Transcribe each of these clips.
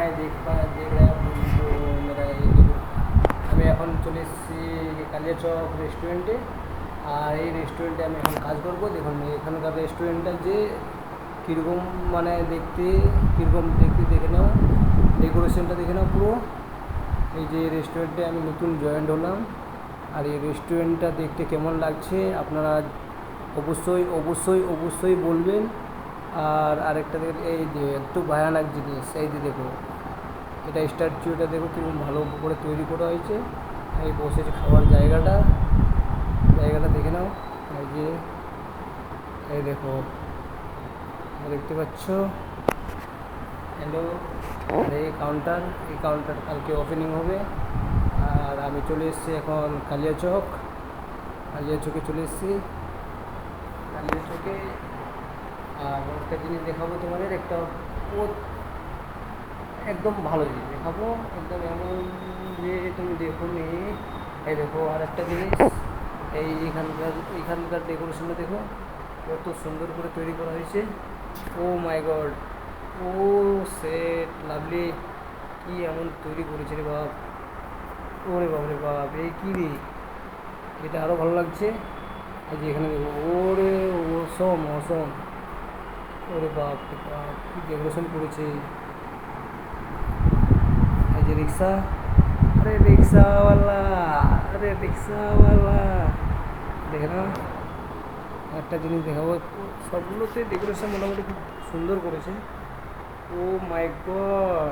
हाय देख रहे हैं तो मेरा এই দেখুন আমি এখন চলে এসেছি কালিয়াচক রেস্টুরেন্টে। আর এই রেস্টুরেন্টে আমি এখন কাজ করবো। দেখুন এখানকার রেস্টুরেন্টটা যে কীরকম মানে কীরকম দেখতে দেখে নাও, ডেকোরেশনটা দেখে নাও পুরো। এই যে রেস্টুরেন্টে আমি নতুন জয়েন্ট হলাম। আর এই রেস্টুরেন্টটা দেখতে কেমন লাগছে আপনারা অবশ্যই অবশ্যই অবশ্যই বলবেন। আর আরেকটা দেখুন, এই যে একটু ভয়ানক জিনিস, এই যে দেখো এটা স্ট্যাচুটা দেখো কীরকম ভালো করে তৈরি করা হয়েছে। এই বসেছে খাওয়ার জায়গাটা দেখে নাও। এই যে এই দেখো দেখতে পাচ্ছ, হ্যালো। আর এই কাউন্টার কালকে ওপেনিং হবে। আর আমি চলে এসেছি এখন কালিয়াচকে চলে এসেছি কালিয়াচকে। আর একটা জিনিস দেখাবো তোমাদের, একটা একদম ভালো জিনিস দেখাবো, একদম এমন যে তুমি দেখো নি। এই দেখো আর একটা জিনিস, এই এখানকার ডেকোরেশনটা দেখো কত সুন্দর করে তৈরি করা হয়েছে। ও মাই গড, ও সেট লাভলি, কি এমন তৈরি করেছে রে বাপ, ওরে বাপ রে বাপ, এই কী রে, এটা আরও ভালো লাগছে। এই যে এখানে দেখো, ওরে অসম, ওরে বাপ রে বাপ, কী ডেকোরেশন করেছে। এই যে রিক্সা, আরে রিক্সাওয়ালা দেখে না। একটা জিনিস দেখাবো, সবগুলোতে ডেকোরেশন মোটামুটি খুব সুন্দর করেছে। ও মাই গড,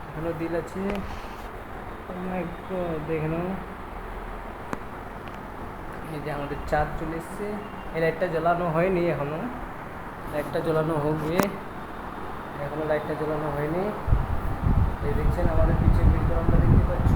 এখানেও দিল আছে। ও মাই গড, দেখে নাও। এই যে আমাদের চাঁদ চলে এসছে। এই লাইটটা জ্বালানো হয়নি এখনো, লাইটটা জ্বালানো হবে, এখনো লাইটটা জ্বালানো হয়নি। এই দেখছেন আমাদের পিছের বিল্ডারটা দেখতে পাচ্ছ।